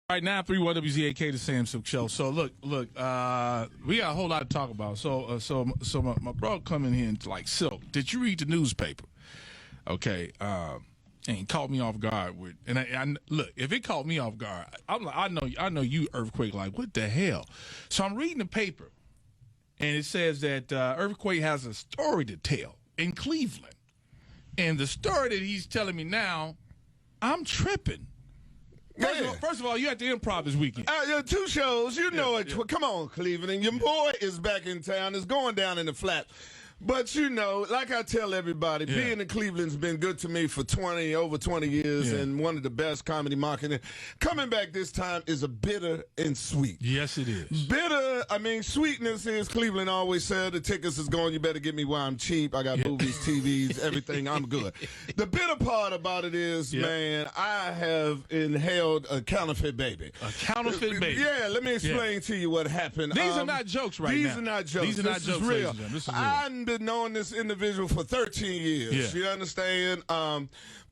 All right, now 3-1 WZAK, the Sam Sylk Show. So look, we got a whole lot to talk about. So my bro come in here and like, Sylk, did you read the newspaper? Okay, and caught me off guard with, and I look, if it caught me off guard, I'm like, I know you earthquake, like what the hell? So I'm reading the paper, and it says that earthquake has a story to tell in Cleveland, and the story that he's telling me now, I'm tripping. First of all, you at the Improv this weekend. 2 shows, you know it. Come on, Cleveland. And your boy is back in town. It's going down in the flat. But, you know, like I tell everybody, being in Cleveland's been good to me for over 20 years and one of the best comedy marketing. Coming back this time is a bitter and sweet. Yes, it is. Bitter, I mean, sweetness is Cleveland always said, the tickets is going, you better get me while I'm cheap. I got movies, TVs, everything. I'm good. The bitter part about it is, man, I have inhaled a counterfeit baby. A counterfeit baby? Yeah, let me explain to you what happened. These are not jokes now. These are not jokes. These are not jokes, real. This is real. I've been knowing this individual for 13 years. You understand?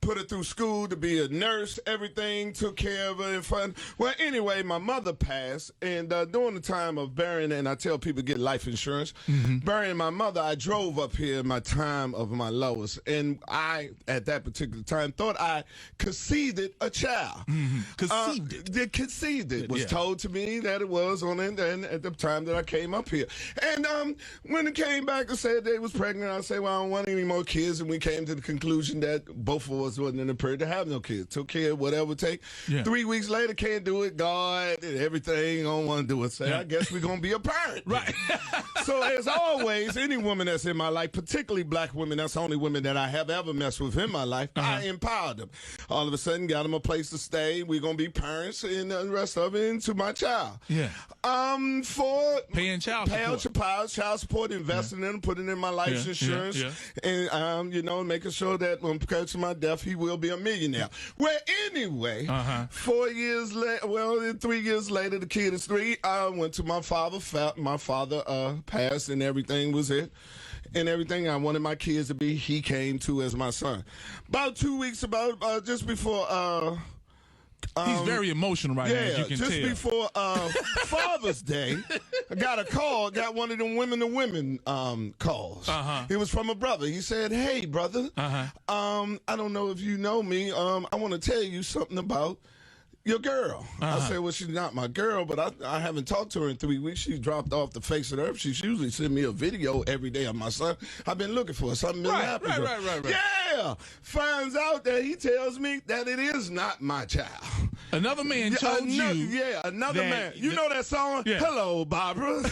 Put her through school to be a nurse, everything, took care of her and fun. Well, anyway, my mother passed, and during the time of burying, and I tell people get life insurance, burying my mother, I drove up here in my time of my lowest, and I, at that particular time, thought I conceived a child. Conceived it. Was told to me that it was on it, and at the time that I came up here. And when it came back and said they was pregnant, I said, well, I don't want any more kids, and we came to the conclusion that both of us wasn't in the period to have no kids. Took care of whatever it take. 3 weeks later, can't do it. God and everything, don't want to do it. Say, I guess we're going to be a parent. Right. So as always, any woman that's in my life, particularly black women, that's the only women that I have ever messed with in my life, I empowered them. All of a sudden, got them a place to stay. We're going to be parents and the rest of it into my child. For paying child support, investing in them, putting in my life insurance, and, you know, making sure that when because of my death, he will be a millionaire. Well, anyway, 4 years later, 3 years later, the kid is 3. I went to my father. My father passed, and everything was it. And everything I wanted my kids to be, he came to as my son. About 2 weeks, just before. He's very emotional right now, as you can just tell. Before Father's Day, I got a call, got one of them women-to-women calls. It was from a brother. He said, hey, brother, I don't know if you know me. I want to tell you something about your girl. I said, well, she's not my girl, but I haven't talked to her in 3 weeks. She dropped off the face of the earth. She's usually send me a video every day of my son. I've been looking for her. Something been happening. Right. Yeah. Finds out that he tells me that it is not my child. Another man told you. Yeah, another man. You know that song? Yeah. Hello, Barbara.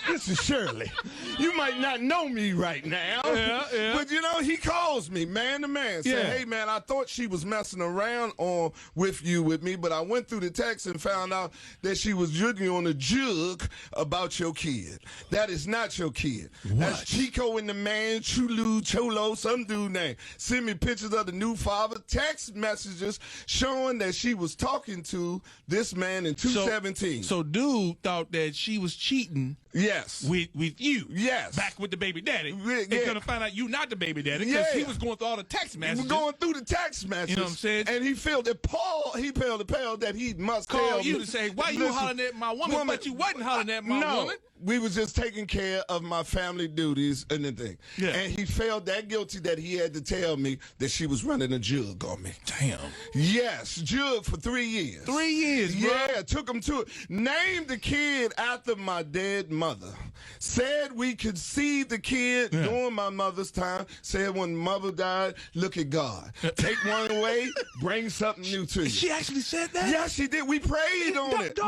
This is Shirley. You might not know me right now. But, you know, he calls me man to man. Say, hey, man, I thought she was messing around with me, but I went through the text and found out that she was jugging on a jug about your kid. That is not your kid. What? That's Chico and the man, Cholo, some dude name. Send me pictures of the new father, text messages showing that she was talking to this man in 2017. So dude thought that she was cheating. Yes. With you. Yes. Back with the baby daddy. They're going to find out you not the baby daddy because he was going through all the text messages. He was going through the text messages. You know what I'm saying? And he felt that he felt appalled that he must call you to say, why you hollering at my woman, but you wasn't hollering at my woman? We was just taking care of my family duties and the thing. And he felt that guilty that he had to tell me that she was running a jug on me. Damn. Yes, jug for 3 years. 3 years, bro. Yeah, took him to it. Named the kid after my dead mother. Said we could see the kid during my mother's time. Said when mother died, look at God. Take one away, bring something new to you. She actually said that? Yes, she did. We prayed on it.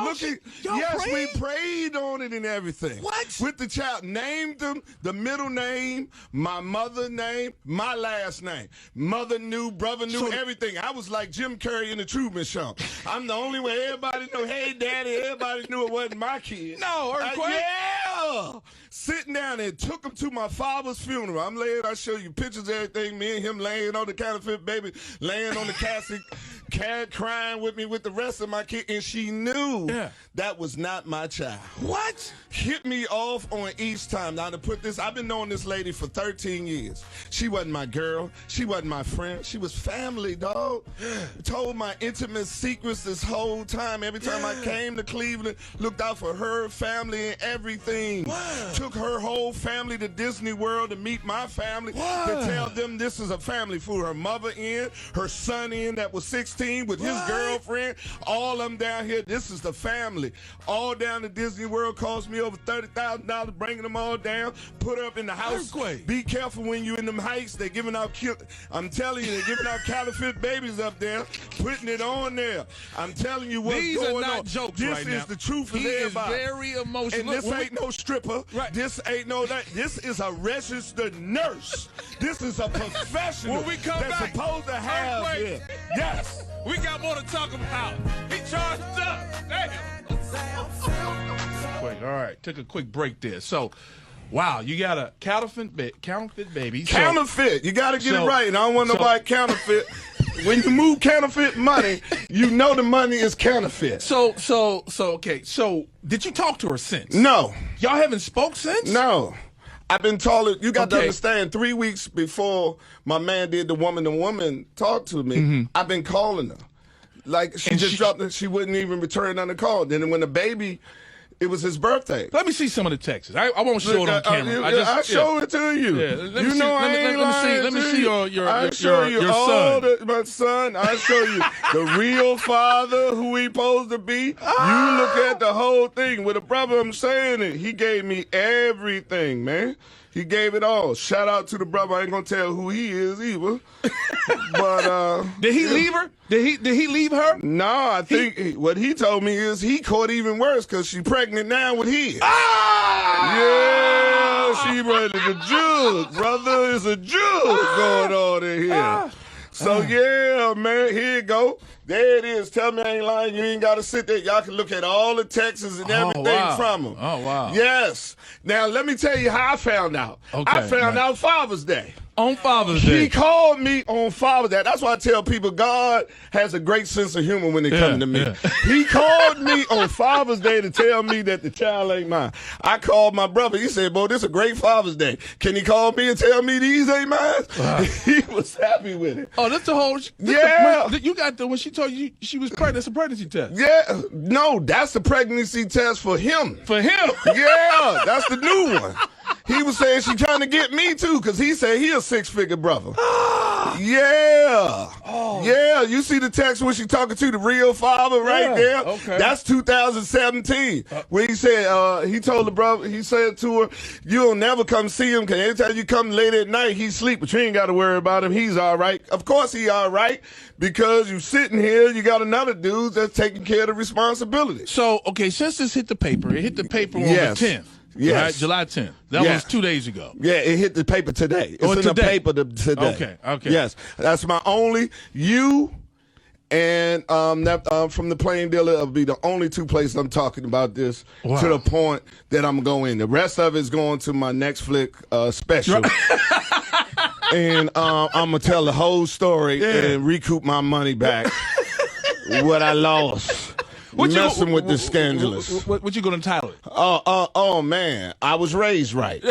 We prayed on it and everything. What? With the child. Named them, the middle name, my mother name, my last name. Mother knew, brother knew, everything. I was like Jim Carrey in the Truman Show. I'm the only one everybody knew, hey, daddy, everybody knew it wasn't my kid. No, earthquake. Yeah. sitting down and took him to my father's funeral. I'm laying, I show you pictures of everything, me and him laying on the counterfeit baby, laying on the casket, crying with me with the rest of my kids, and she knew that was not my child. What? Hit me off on each time. Now to put this, I've been knowing this lady for 13 years. She wasn't my girl. She wasn't my friend. She was family, dog. Told my intimate secrets this whole time. Every time I came to Cleveland, looked out for her family and everything. Took her whole family to Disney World to meet my family, to tell them this is a family. Flew her mother in, her son in that was 16 with his girlfriend, all of them down here. This is the family. All down to Disney World, cost me over $30,000 bringing them all down, put up in the house. Earthquake. Be careful when you're in them heights. They're giving out, I'm telling you, they're giving out counterfeit babies up there, putting it on there. I'm telling you what's These going are not on. Jokes this right is now. the truth of he everybody. Is very emotional. And this ain't no stripper. Right. This ain't no that. This is a registered nurse. This is a professional When we come that's back, supposed to have it. Yes. We got more to talk about. He charged up. Damn. Quick. All right. Took a quick break there. So, wow, you got a counterfeit baby. Counterfeit. You got to get it right. And I don't want nobody counterfeit. When you move counterfeit money, you know the money is counterfeit. Okay. So, did you talk to her since? No. Y'all haven't spoke since? No. I've been told, you got to understand, 3 weeks before my man did the woman talk to me, I've been calling her. Like, she dropped it. She wouldn't even return on the call. Then when the baby, it was his birthday. Let me see some of the texts. I won't show it on camera. I show it to you. Yeah, let me see I show you your all son. My son. I show you the real father, who he supposed to be. You look at the whole thing. With a brother, I'm saying it. He gave me everything, man. He gave it all. Shout out to the brother. I ain't gonna tell who he is either. But did he leave her? Did he leave her? No, I think what he told me is he caught even worse because she's pregnant now with his. Yeah, she ready to jug, brother. It's a jug going on in here. So yeah, man, here you go. There it is. Tell me I ain't lying. You ain't got to sit there. Y'all can look at all the texts and everything from him. Oh, wow. Yes. Now, let me tell you how I found out. I found out Father's Day. On Father's Day. He called me on Father's Day. That's why I tell people God has a great sense of humor when they come to me. Yeah. He called me on Father's Day to tell me that the child ain't mine. I called my brother. He said, boy, this is a great Father's Day. Can he call me and tell me these ain't mine? Wow. He was happy with it. Oh, that's the whole... you got when she told you she was pregnant, it's a pregnancy test. Yeah. No, that's the pregnancy test for him. For him? Yeah, that's the new one. He was saying she trying to get me too, because he said he a six-figure brother. Yeah. Oh. Yeah, you see the text when she talking to the real father right there? Okay. That's 2017. Where he said, he told the brother, he said to her, you'll never come see him, because anytime you come late at night, he sleep, but you ain't got to worry about him. He's all right. Of course he all right, because you sitting here, you got another dude that's taking care of the responsibility. So, okay, since this hit the paper, it hit the paper on the 10th. Yes. Right? July 10th. That was 2 days ago. Yeah, it hit the paper today. It's in the paper today. Okay. Yes. That's my only, you and from the Plain Dealer, it'll be the only two places I'm talking about this to the point that I'm going. The rest of it's going to my Netflix special. And I'm going to tell the whole story and recoup my money back, what I lost. Messing with the scandalous. What you gonna title it? Oh man, I was raised right.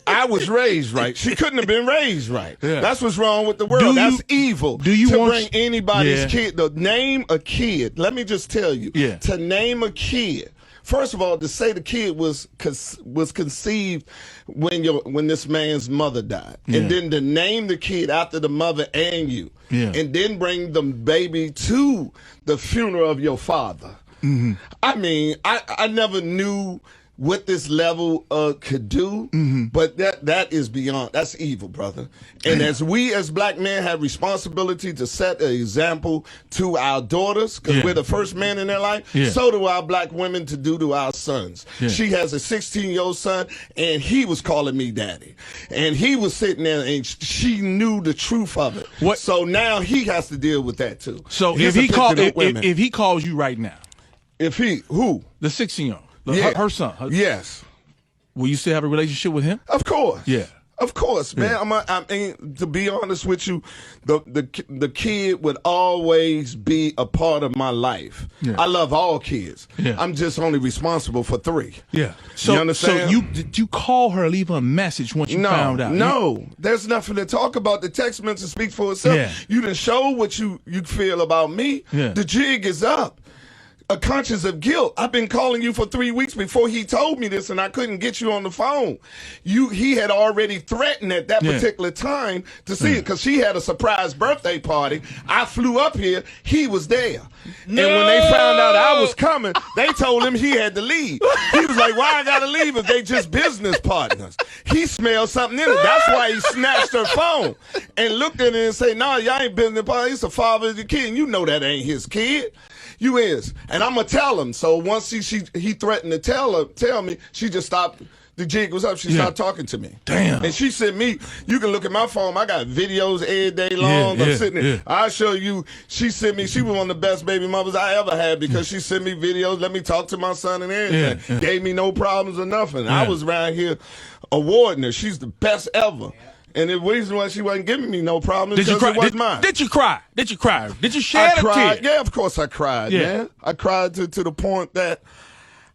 I was raised right. She couldn't have been raised right. Yeah. That's what's wrong with the world. That's evil. Do you want bring anybody's kid? To name a kid. Let me just tell you. Yeah. To name a kid. First of all, to say the kid was conceived when this man's mother died, and then to name the kid after the mother and you, and then bring the baby to the funeral of your father. Mm-hmm. I mean, I never knew what this level could do, but that is beyond. That's evil, brother. And as we as black men have responsibility to set an example to our daughters, because we're the first man in their life, so do our black women to do to our sons. She has a 16-year-old son, and he was calling me daddy. And he was sitting there, and she knew the truth of it. So now he has to deal with that, too. So if he calls you right now. If he, who? The 16-year-old. Her son. Yes. Will you still have a relationship with him? Of course. Yeah. Of course, man. I mean, to be honest with you, the kid would always be a part of my life. Yeah. I love all kids. Yeah. I'm just only responsible for 3. Yeah. So, you understand? So did you call her, leave her a message once you found out? No. There's nothing to talk about. The text message speaks for itself. Yeah. You done show what you feel about me. Yeah. The jig is up. A conscience of guilt. I've been calling you for 3 weeks before he told me this, and I couldn't get you on the phone. He had already threatened at that particular time to see it, because she had a surprise birthday party. I flew up here. He was there. No! And when they found out I was coming, they told him he had to leave. He was like, why I got to leave if they just business partners? He smelled something in it. That's why he snatched her phone and looked at it and said, no, y'all ain't business partners. He's the father of the kid. And you know that ain't his kid. You is. And I'm going to tell him. So once he threatened to tell me, she just stopped. The jig was up. She stopped talking to me. Damn. And she sent me, you can look at my phone. I got videos every day long. I'm sitting there. I'll show you. She sent me, she was one of the best baby mothers I ever had, because she sent me videos, let me talk to my son and everything. Gave me no problems or nothing. I was around here awarding her. She's the best ever. And the reason why she wasn't giving me no problem is because it wasn't mine. Did you cry? Did you cry? Did you shed a tear? Yeah, of course I cried, man. I cried to the point that,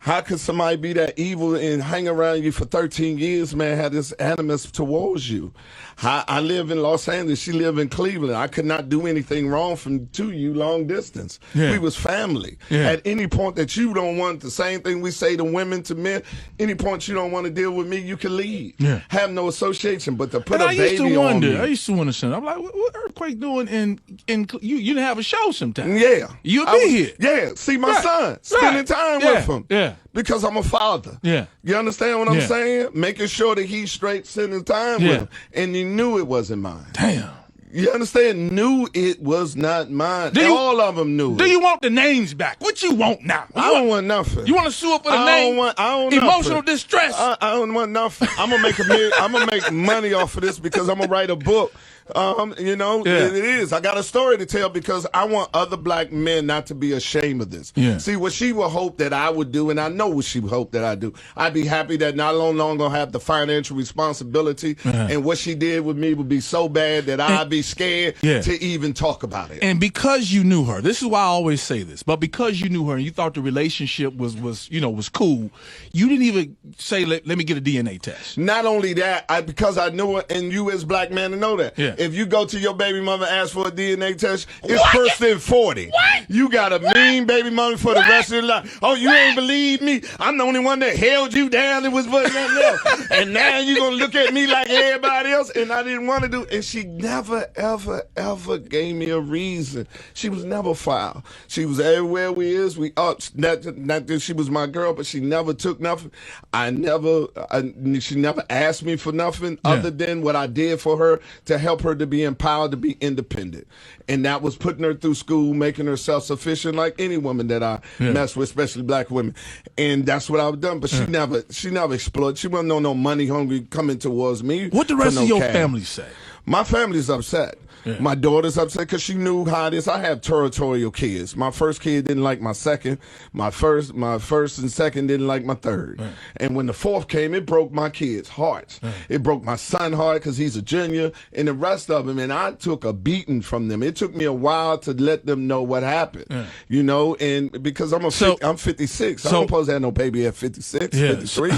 how could somebody be that evil and hang around you for 13 years, man, have this animus towards you? I live in Los Angeles. She live in Cleveland. I could not do anything wrong to you long distance. Yeah. We was family. Yeah. At any point that you don't want, the same thing we say to women, to men, any point you don't want to deal with me, you can leave. Yeah. Have no association. But to put a baby on me. I used to wonder something. I'm like, what Earthquake doing in you didn't have a show sometime. Yeah. You'll be here. Yeah. See my son. Spending time with him. Yeah. Because I'm a father. Yeah. You understand what I'm saying? Making sure that he's straight, spending time with him. And you knew it wasn't mine. Damn. You understand? Knew it was not mine. All of them knew. Do you want the names back? What you want now? I don't want nothing. You want to sue up for the name? I don't emotional nothing. Distress. I don't want nothing. I'm gonna make money off of this, because I'm gonna write a book. You know, it is. I got a story to tell, because I want other black men not to be ashamed of this. Yeah. See, what she would hope that I would do, and I know what she would hope that I do, I'd be happy that not no longer have the financial responsibility, and what she did with me would be so bad that I'd be scared to even talk about it. And because you knew her, this is why I always say this, but because you knew her and you thought the relationship was cool, you didn't even say, let me get a DNA test. Not only that, because I knew her, and you as black man to know that. Yeah. If you go to your baby mother and ask for a DNA test, it's first in 40. What? You got a mean baby mother for the rest of your life. Oh, you ain't believe me? I'm the only one that held you down and was nothing else. And now you going to look at me like everybody else, and I didn't want to do. And she never, ever, ever gave me a reason. She was never foul. She was everywhere we is. We up. Not that she was my girl, but she never took nothing. She never asked me for nothing other than what I did for her to help her to be empowered, to be independent. And that was putting her through school, making her self-sufficient like any woman that I mess with, especially black women. And that's what I've done. But she never exploited. She wasn't no money hungry coming towards me. What the rest of your family say? My family's upset. Yeah. My daughter's upset because she knew how it is. I have territorial kids. My first kid didn't like my second. My first and second didn't like my third. Yeah. And when the fourth came, it broke my kids' hearts. Yeah. It broke my son's heart because he's a junior, and the rest of them. And I took a beating from them. It took me a while to let them know what happened. Yeah. You know, and because I'm 56, so I don't supposed to have no baby at 56, 53.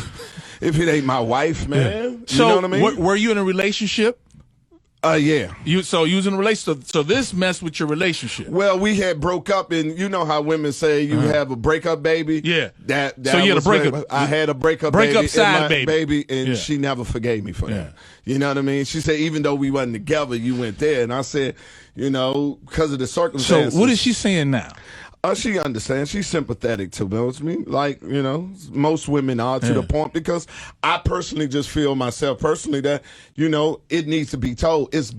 If it ain't my wife, man. So you know what I mean? Were you in a relationship? Yeah. You was in a relationship. So this messed with your relationship. Well, we had broke up, and you know how women say you have a breakup baby. Yeah. That so you had a breakup. I had a breakup baby, and she never forgave me for that. You know what I mean? She said even though we wasn't together, you went there, and I said, you know, because of the circumstances. So what is she saying now? She understands. She's sympathetic to me, like, you know, most women are to the point, because I personally just feel myself personally that, you know, it needs to be told. It's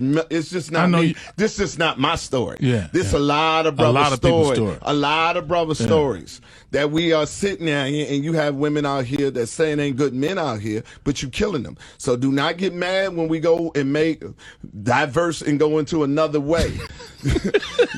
just not me. This is not my story. Yeah. This a lot of brother stories. A lot of brother stories that we are sitting out here, and you have women out here that saying ain't good men out here, but you killing them. So do not get mad when we go and make diverse and go into another way.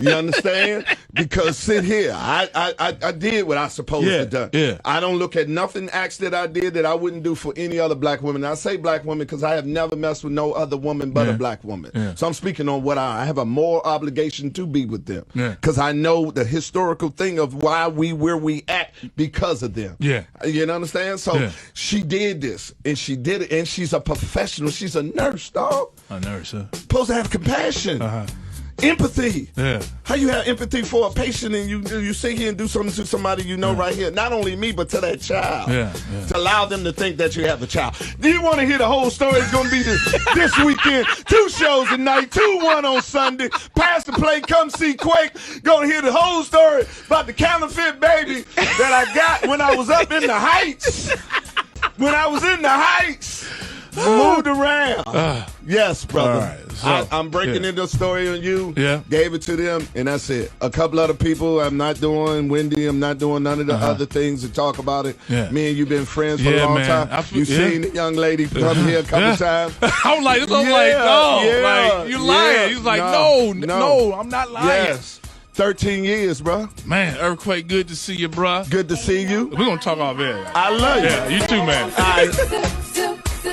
You understand? Because sit here Yeah, I did what I supposed to do. Yeah. I don't look at nothing acts that I did that I wouldn't do for any other black woman. And I say black woman because I have never messed with no other woman but a black woman. Yeah. So I'm speaking on what I have a moral obligation to be with them. Because I know the historical thing of why where we at because of them. Yeah. You know understand? So she did this, and she did it, and she's a professional. She's a nurse, dog. A nurse, huh? Supposed to have compassion. Empathy. Yeah. How you have empathy for a patient and you sit here and do something to somebody you know right here. Not only me, but to that child. Yeah. To allow them to think that you have a child. Do you want to hear the whole story? It's going to be this weekend. 2 shows tonight, 2-1 on Sunday. Pass the play, come see Quake. Going to hear the whole story about the counterfeit baby that I got when I was up in the Heights. When I was in the Heights. Moved around. Yes, brother. Right, so, I'm breaking into a story on you. Yeah. Gave it to them, and that's it. A couple other people I'm not doing. Wendy, I'm not doing none of the other things to talk about it. Yeah. Me and you been friends for a long time. You seen the young lady come here a couple times. I'm like, no, like, you lying. He's like, no, I'm not lying. Yes. 13 years, bro. Man, Earthquake, good to see you, bro. Good to see you. We're going to talk off air. I love you. Yeah, you too, man. All right.